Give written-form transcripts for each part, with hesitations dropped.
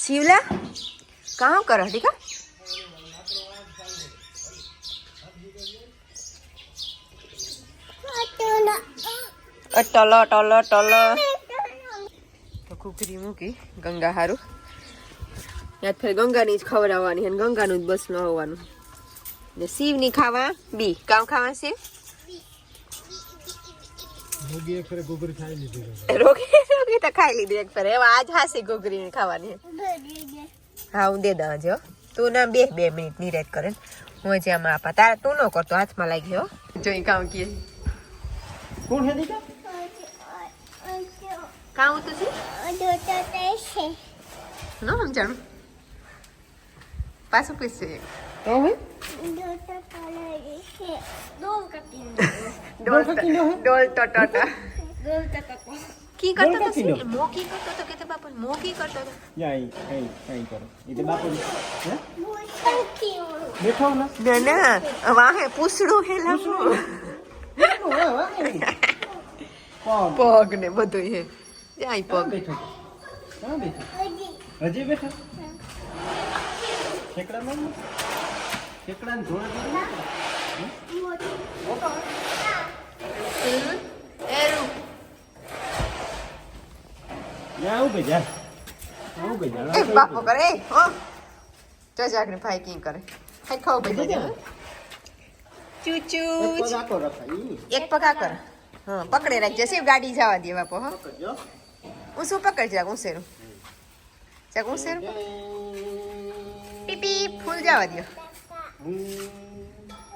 शिवला कहाँ कर ठीक है टल टल टल तो कुकरी मूकी गंगा हारू या फिर गंगा नी ज खवराववानी है गंगा नु बस न होवानुं ने शिव नी खावा बी काम खावा शिव रोगी एक फेरे गोगरी खाई लीधी रोगी तो खाई लीधी एक फेरे आज हासी गोगरी ने खावानी है हाँ हूँ दे दवा जो तू ना बे मिनिट निरात करे हूँ जे आम आपा तारा तू न करतो हाथ में लागी हो जो ई काम किए कौन है दीका કાઉ તો છે નો સમજાણું પાછું પૂછશે तो है ડોલ ટટા की करतो तो सी मो की करतो तो कहते बापा मो की करतो तो यही करो इधर बापू हैं बैठो ना ना वहां है पूछड़ो है लामो पग ने બધું હે આઈ પગ बैठो हां बैठो हजी बैठो ठेकड़ा में ठेकड़ा ने जोड़ा एरू या ऊबे जा ए बापो करे हां तो जागने भाई की करे हाय खाओ पे जा चूचू पगा को रखाई एक पका कर हाँ पकड़े रख जैसे गाड़ी जावा दे बापो हाँ पकड़ो उसको पकड़ जा उसेरू पीपी फूल जावा दियो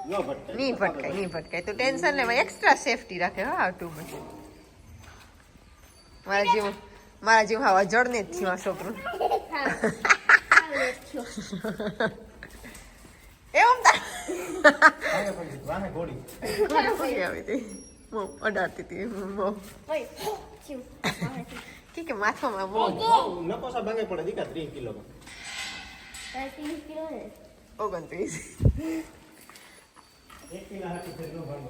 नो भटके नहीं भटकाय तो टेंशन ले एक्स्ट्रा सेफ्टी रखे हाँ आटू में मारा जीव हवा जड़ने थी वहाँ छोकरू एवं ता वाहे घोड़ी આવી હતી મો અડાડતી હતી મો કે માથામાં મો નકોસા ભાંગે પડે દીકા 3 કિલો 29 1 કિલો હાથી ફેર નો ભાંગો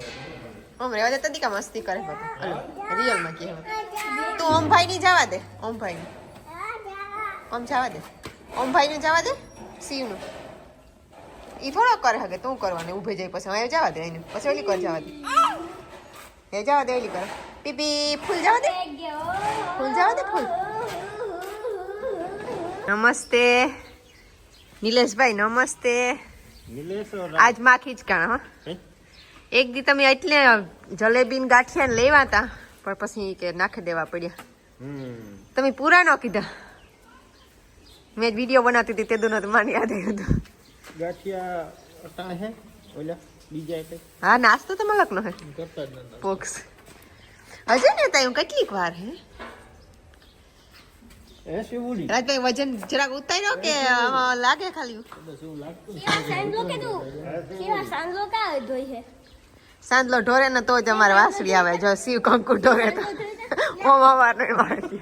ઓમ રેવા દે તદીકા મસ્તી કરે બાપા હલો રિયલ માં કે તું ઓમ ભાઈ ની જવા દે ઓમ ભાઈ ઓમ જવા દે ઓમ ભાઈ ને જવા દે શિવ નું ઈ થોડો કરે હકે તું કરવાને ઊભે જઈ પછી હવે જવા દે એને પછી ઓલી કર જવા દે એ જવા દે ઓલી કર પીપી ફૂલ જવા દે ફૂલ નમસ્તે નિલેશભાઈ નમસ્તે નિલેશ આજ માં ખીચકાણા હો એક દી તમે એટલે જલેબી ને ગાંઠિયા ને લેવા તા પણ પછી કે નાખી દેવા પડ્યા તમે પૂરા ન કીધા મેં વિડીયો બનાવતી હતી તે દોનો તો મને યાદ આવ્યું હતું ગાંઠિયા અટા હે ઓલા બીજા એટલે હા નાસ્તો તો મલક નો હે કરતા જ નતા પોક્સ હજે ને તાયું કેટલીક વાર હે એ શિવડી રાજભાઈ વજન જરાક ઉતાર્યો કે લાગે ખાલી બસ એવું લાગતું સાંજલો ઢોરે ને તો જ અમારે વાસળી આવે જો શિવ કંકુ ઢોરે તો ઓમ અવાર નહીં મારતી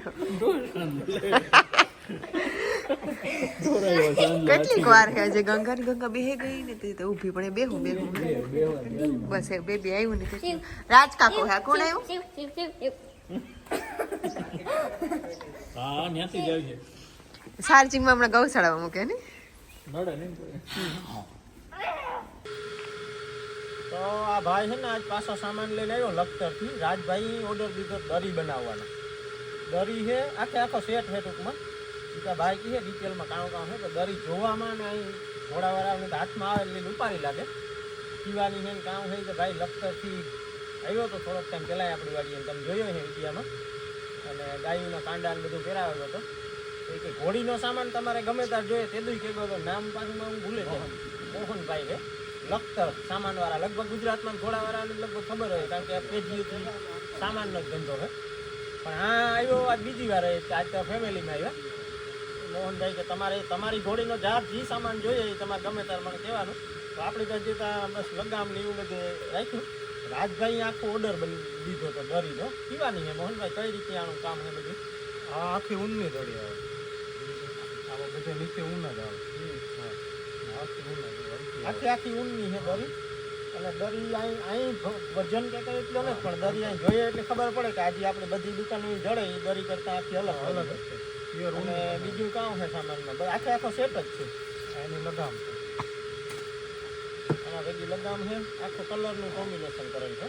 કેટલીક વાર હે જે ગંગા બેહે ગઈ ને તે ઊભી પડે બેહું બસ એક બેબી આવ્યું ને રાજ કાકો હે કોણ આવ્યું હા ન્યાથી જાય છે ચાર્જિંગ માં હમણાં ગૌશાળામાં મૂકે ને નડે નહીં તો આ ભાઈ છે ને આજ પાછો સામાન લઈને આવ્યો લખતરથી રાજભાઈ ઓર્ડર દીધો દરી બનાવવાનો દરી છે આખો સેટ છે ટૂંકમાં બીજા ભાઈ કહે ડિટેલમાં કામ છે તો દરી જોવામાં ને અહીં ઘોડાવાળાને હાથમાં આવે એટલે ઉપાડી લાગે પીવાની છે ને કામ છે તો ભાઈ લખતરથી આવ્યો તો થોડોક ટાઈમ પહેલાં આપણી વાડીએ તમે જોયો છે વિડીયામાં અને ગાયોના કાંડા ને બધું પહેરાવેલો હતો તો કે ઘોડીનો સામાન તમારે ગમે ત્યાં જોઈએ તેદું કહેતો હતો નામ પાછું હું ભૂલે છે મોહનભાઈ છે લખતર સામાનવાળા લગભગ ગુજરાતમાં ઘોડાવાળાને લગભગ ખબર હોય કારણ કે પેઢીઓથી સામાનનો જ ધંધો છે પણ હા આવ્યો આજ બીજી વાર આજ તો ફેમિલીમાં આવ્યા મોહનભાઈ કે તમારી ઘોડીનો જાત જે સામાન જોઈએ એ તમારે ગમે ત્યારે મને કહેવાનું તો આપણે તો હજી બસ લગામ ને એવું બધું રાખ્યું રાજભાઈ આખો ઓર્ડર દીધો હતો દરીનો પીવાની છે મોહનભાઈ કઈ રીતે આનું કામ છે બધું હા આખી ઊનની દરી આવે આવો બધે નીચે ઊન જ આવે આખી ઊનની છે દરી અને દરી અહીં વજન કે કંઈ એટલો નથી પણ દરી અહીં જોઈએ એટલે ખબર પડે કે આજે આપણે બધી દુકાનો જડે એ દરી કરતાં આખી અલગ જ છે પ્યોર અને બીજું કામ છે સામાનમાં બસ આખે આખો સેટ જ છે એની લગામ છે આમાં ભેગી લગામ છે આખો કલરનું કોમ્બિનેશન કરેલ છે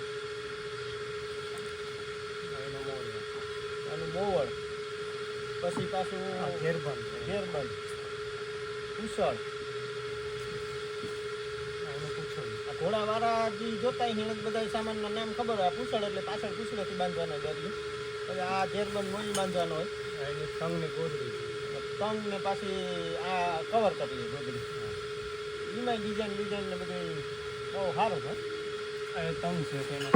એનો મોર એનું મોવર પછી પાછું ઘેરબંધ કુશળ આ ઘોડાવાળા જે જોતા એને બધા સામાનના નામ ખબર હોય પૂછડ એટલે પાછળ પૂછડેથી બાંધવાનો દરિયો પછી આ ઘેરબંધ મોઈ બાંધવાનો હોય એની તંગની ગોદડી તંગને પાછી આ કવર કરી ગોદડી એમાં ડિઝાઇન ને બધું બહુ સારું છે એ તંગ છે તેનો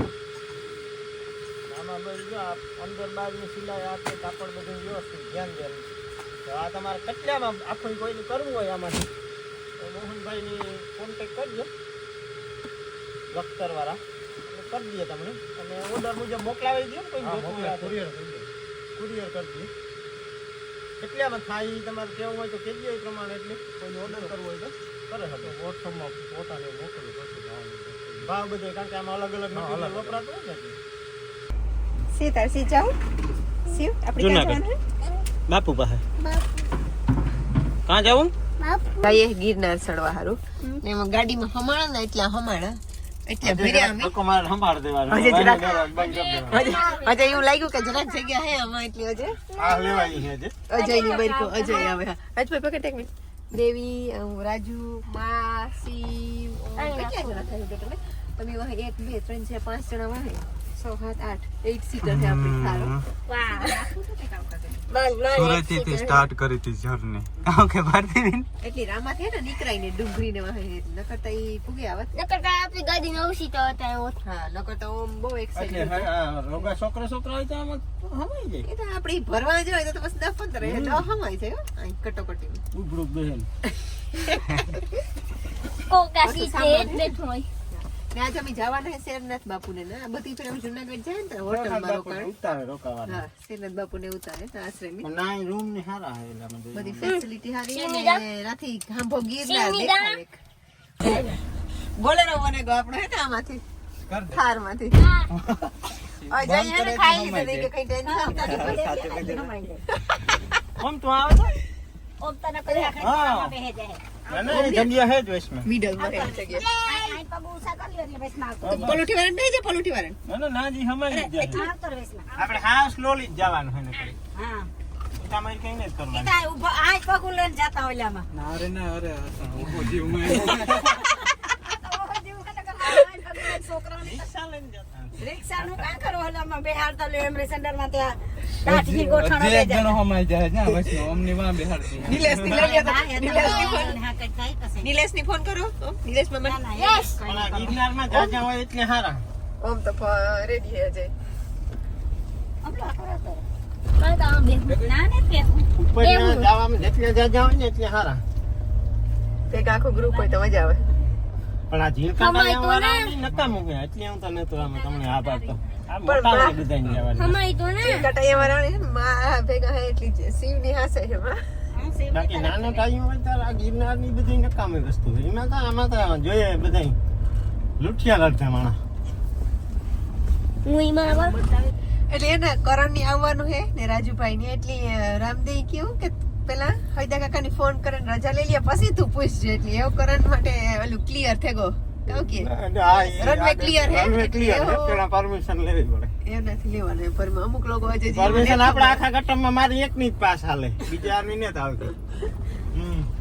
આમાં બધું જો અંદર બહારની સિલાઈ આ તે કાપડ બધું વ્યવસ્થિત ધ્યાન દેવાનું તો આ તમારે કેટલામાં આખું કોઈને કરવું હોય આમાંથી તો મોહનભાઈની કોન્ટેક કરજો લખતરવાળા એટલે કરી દઈએ તમને અને ઓર્ડર મુજબ મોકલાવી દો ને કોઈ કુરિયર કરી દઈએ કેટલામાં થાય એ તમારે કેવું હોય તો કહેજો એ પ્રમાણે એટલે કોઈ ઓર્ડર કરવો હોય તો કરે હતો વોટ્સઅપમાં પોતાને મોકલવું પડશે ભાવ બધે કારણ કે આમાં અલગ અલગ મટીરિયલ વપરાતું હોય ને સીતાર સી જાઉં શિવ આપણે ક્યાં જવાનું બાપુ પાસે કાં જાવું ભાઈએ ગિરનાર ચડવા હારું ને એમાં ગાડીમાં હમાણા ને એટલે હમાણા એટલે ભર્યા અમે કમાર સંભાળ દેવાનું હજે એવું લાગ્યું કે જરાક જગ્યા હે આમાં એટલે હજે આ લેવાની છે હજે અજયની બરકો અજય આવે હા હજ પકડ એક મિનિટ દેવી રાજુ મા શિવ કેટલા જણા થાય ટોટલ તમે વહે 1 2 3 4 5 જણા વહે 6 7 8 8 સીટર છે આપણી થારો વાહ સુરત થી સ્ટાર્ટ કરી હતી જર્ની કામ કે ભારતી બેન એટલી રામા થે ને નીકળાઈ ને ડુંગરી ને વહે નકરતા ઈ પૂગી આવત નકરતા આપણી ગાડી નવ સીટર હતા હા નકરતા ઓમ બહુ એક્સાઇટેડ એટલે રોગા છોકરા હોય તો આમાં હમાઈ જાય એ તો આપણી ભરવા જાય તો બસ 10 15 એટલે હમાઈ જાય આ કટોકટી ઉભરું બહેન કોકા સીટે બેઠો હોય ને આજ અમે જવાના છે શેરનાથ બાપુને ને આ બધી ફેર જુનાગઢ જાય ને હોટલમાં રોકાણ ઉતારે રોકાવાનું હા શેરનાથ બાપુને ઉતારે આશ્રમી ના રૂમ ને સારા હે એટલે મને બધી ફેસિલિટી સારી છે ને રાથી ગાંભો ગીરનાર દેખાય બોલેરો બને ગયો આપણો હે ને આમાંથી થાર માંથી અજય એને ખાઈ લીધું કે કઈ ટેન્શન નથી ઓમ તો આવે છે ઓમ તને કોઈ આખા બેહે જાય ના જગ્યા હે જ વૈષ્ણવ મિડલ માં જગ્યા આઈ પગુ ઉસા કરી લે એટલે બસ માં આવતો પલોઠી વાળા નહીં છે પલોઠી વાળા ના ના જી હમાઈ જાય આવતો વેસમાં આપણે હા સ્લોલી જ જવાનું હોય ને હા તમારે કઈ નહીં કરવાનું ઈતા ઉભો આઈ પગુ લઈને જાતા ઓલામાં ના અરે ઉભો જીવ માં રિક્ષા નું કાં કરો ઓલામાં બેહાડતા લે એમરે સેન્ટર માં ત્યાં કાઠી ગોઠણો જે લઈ એક જણો હમાઈ જાય ને વૈષ્ણવ અમની માં બેહાડતી નિલેશ ની લઈ લેતો હા કઈ કઈ કસે નિલેશ ની ફોન કરો નિલેશ મામા યસ પણ આ ગિરનારમાં જાજા હોય એટલે સારા ઓમ તો રેડી હે અજય અમલા કરો તો કાઈ તો આમ બે ના ને કે ઉપર જવામાં જેટલે જાજા હોય ને એટલે સારા એક આખો ગ્રુપ હોય તો મજા આવે પણ આ જીલકા વાળા નકામું ગયા એટલે હું તને તો આમાં તમને આ પાડતો આ મોટા બા- ડિઝાઇન લેવાની હમાઈ તો ને કટાયા વાળા માં ભેગા હે એટલી શિવ ની હાસે છે માં બાકી નાનો ટાઈમ હોય ત્યારે આ ગિરનારની બધી નકામી વસ્તુ હોય એમાં તો આમાં તો જોઈએ બધા લૂંટિયા કરતા માણા મુઈ માં એટલે એને કરણ ની આવવાનું હે ને રાજુભાઈ ની એટલી રામદેવ કેવું કે પેલા હૈદા કાકા ની ફોન કરીને રજા લઈ લે પછી તું પૂછજે એટલે એવું કરણ માટે ઓલું ક્લિયર થઈ ગયો કહું કે રનવે clear હે? રનવે ક્લિયર હે એવું? પેલા પરમિશન લેવી પડે એવું નથી લેવાનું પર અમુક લોકો હજુ પરમિશન આપણા આખા ગટરમાં મારી એકની જ પાસ હાલે બીજા આની નથી આવતી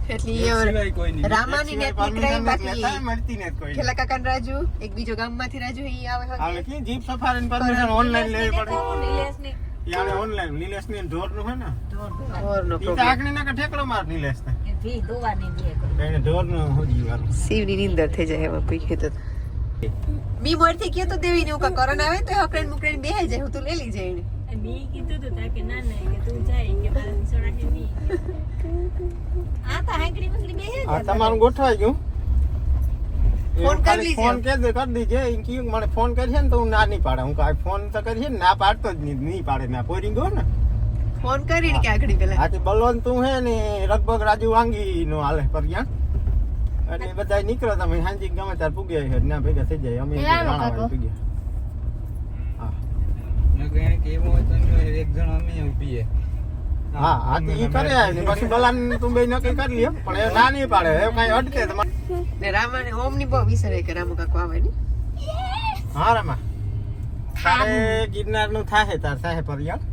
એટલી સિવાય કોઈ નહીં રામાની ને નીકળાઈ બાકી મળતી નથી કોઈ ખેલા કાકા રાજુ એક બીજો ગામમાંથી રાજુ ઈ આવે આવે કે જીપ સફારી પરમિશન ઓનલાઈન લેવી પડે નિલેશ ની યાને ઓનલાઈન નિલેશ ની ઢોર નું હે ને ઓરનો ઈ તો આગની ના ઠેકડો માર નિલેશ ને ભી દોવાની દે એને ઢોર નું હોજી વાળું શિવની નીંદર થઈ જાય એમાં કોઈ ખેતો મી મોરથી કયો તો દેવી નું કા કરણ આવે તો હકડેન મુકડેન બેહી જાય હું તો લઈ લઈ જાય એને બી કીધું તો તાકે ના ના કે તું જાય કે મારા નિસોડા હે બી આ તો હાંકડી મંગડી બેહે આ તમારું ગોઠવાઈ ગયું ફોન કરી લીજો. ફોન કરી દીજે ઈ કીધું મને ફોન કરશે ને તો હું ના નહીં પાડે હું કાંઈ ફોન તો કરીએ ને ના પાડતો જ નહીં પાડે મેં પોરી ગયો ને ફોન કરીને કે આખડી પેલા આથી બલવંત તું હે ને લગભગ રાજુ વાંગી નો હાલે પર્યા એટલે બધા નીકળો તમે હાંજી ગમે ત્યારે પૂગ્યા છે ના ભેગા થઈ જાય અમે રાણાવાડી પૂગ્યા હા ને કે એવું હોય તો એક જણ અમે ઊભી હે હા આ તો ઈ કરે ને પછી બલાન તું બે નક્કી કરી લ્યો પણ એ ના નહીં પાડે એ કઈ અટકે તમારે ને રામાને ઓમ ની બહુ વિસરે કે રામુ કાકો આવે ને હા રામા તારે ગિરનાર નું થાય તાર થાય પરિયાણ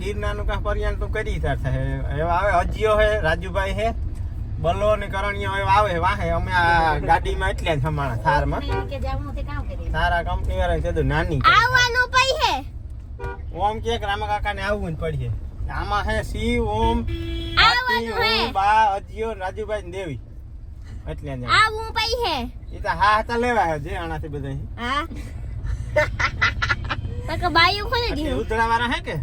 ગિરનાર નું કા પરિયાણ તું કરી તાર થાય એવા આવે અજીયો હે રાજુભાઈ હે બલો ને કરણીયો એવા આવે વાહે અમે આ ગાડીમાં એટલે જ હમાણા થારમાં કે જાવું તે કામ કરી તારા કંપની વાળા કીધું નાની આવવાનું પઈ હે ઓમ કે રામા કાકા ને આવવું જ પડીએ આમાં હે શિવ ઓમ આવવાનું હે ઓમ બા અજીયો રાજુભાઈ ને દેવી એટલે જ આવું પઈ હે ઈ તો હા હતા લેવા જે આનાથી બધા હા તક બાયું કોને દીધું ઉતરા વાળા હે કે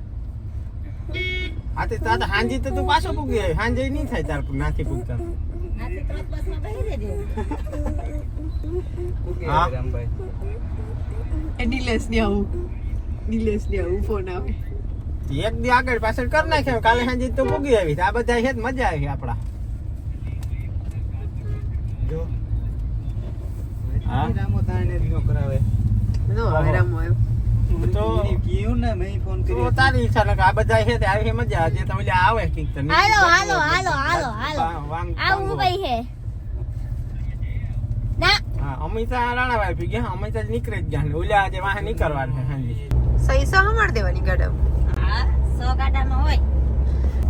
આતે તા હાંજી તો તું પાછો પૂગી આવી હાંજે નહીં થાય તાર નાથી પૂગતા નાથી ત્રણ બસમાં બેહી રહેજે હા રામભાઈ ડીલેસ ને આવું ફોન આવે એક દી આગળ પાછળ કર નાખ્યો કાલે હાંજે તો પૂગી આવી આ બધા હે મજા આવી આપડા જો હા રામો તાને રીનો કરાવે નો આવે રામુ આવ્યો તો કીયું ને મેં ફોન તો કર્યો તારી ઈચ્છા ને કે આ બધા હે તે આવી મજા જે તમે આવે કઈક તો હાલો આવું પઈ હે ના હા અમિતા રાણાભાઈ પી ગયા અમિતા જ નીકળે જ ગયા ને ઓલા આજે વાહે નીકળવાનું છે હાંજે સહી સહ માર દેવાની ગાડા હા 100 ગાડામાં હોય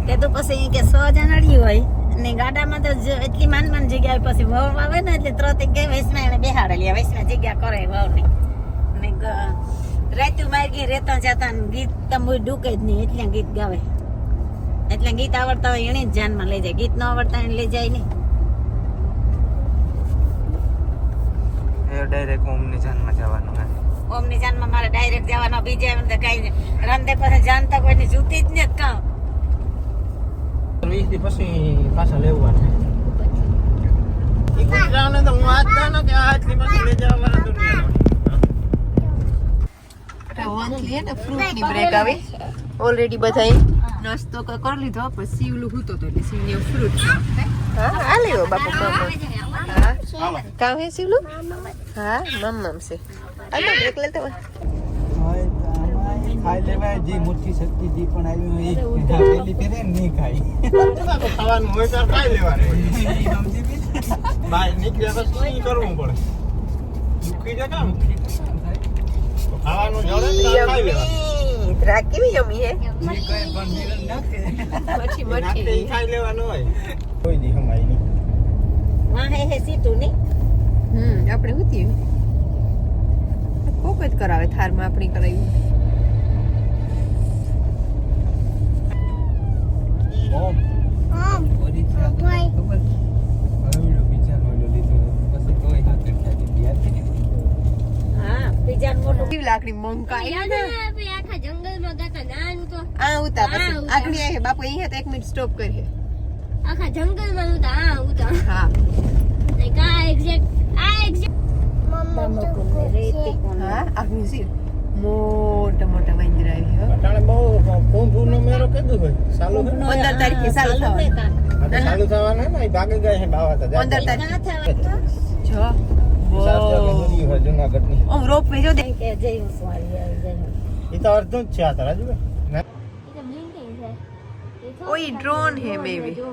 તે તો પછી કે 100 જણડી હોય ને ગાડામાં તો એટલી માન જગ્યાએ પછી વહુ આવે ને એટલે તરત ગઈ વૈષ્ણવ એને બેહાડેલી વૈષ્ણવ જગ્યા કરે વહુની ને રાતું માર્ગી રેતા જતા ગીત તમુ ડૂકે જ નહીં એટલે ગીત ગાવે એટલે ગીત આવડતા હોય એને જ જાનમાં લઈ જાય ગીત ન આવડતા એને લઈ જાય નહીં એ ડાયરેક્ટ ઓમની જાનમાં જવાનું હે ઓમની જાનમાં મારે ડાયરેક્ટ જવાનો બીજે એમ તો કઈ રંધે પછી જાણતા કોઈની જૂતી જ ને કાં 20 દી પછી પાછા લેવા છે ઈ ગુજરાતને તો હું આજ જાણો કે આટલી પછી લઈ જવા વાળા દુનિયાનો રવાની ને ફ્રૂટ ની બ્રેક આવી ઓલરેડી બધાય નાસ્તો કરી લીધો પછી સીવલું હૂતો તો એટલે સીવને ફ્રૂટ હા આ લેવો બાપુ હા કામ હે સીવલું હા મમ્મ છે આલો બ્રેક લેતો ખાઈ લેવાય જે મોટી શક્તિ જે પણ આવી હોય એ પેલી ફેરે નહીં ખાય તો ખાવાનું હોય તો ખાઈ લેવાનું બહાર નીકળ્યા પછી શું કરવું પડે દુખી જાય કામ ખાવાનું જડે તો ખાઈ લેવાનું દ્રાક કેવી યમી હે મચ્છી નાખે ઈ ખાઈ લેવાનું હોય કોઈ દી હમાઈ નહીં વાહે હે સીતું નહીં આપણે હું થયું કોક જ કરાવે થારમાં આપણી કરાયું ઓમ ઓરિજિનલ ખબર હવે બીજા મોડલ લીધો પછી કોઈ હાથ ખાધી હા બીજા મોટું કેવી લાકડી મંકાઈ આપણે આખા જંગલમાં ગાતા નાનું તો આ ઉતા પછી આગળ આવે બાપુ અહીંયા તો 1 મિનિટ સ્ટોપ કરીએ આખા જંગલમાં ઉતા આ ઉતા હા આ એક્ઝેક્ટ રેતી હા આગળ સી મોટા મોટા વાંદરા આવી હો અટાણે બહુ કુંભનો મેળો કીધું હોય ચાલુ હે 15 તારીખે ચાલુ થવાનું આ તો ચાલુ થવાનું હે ને ભાગી ગયા છે બાવા તો 15 તારીખે જો હોય જુનાગઢની ઓમ રોપ વે જો દે કે જય ઉસવાળી આવી જાય એ તો અડધું જ છે આ તારા જુએ ઓય ડ્રોન હે મેબી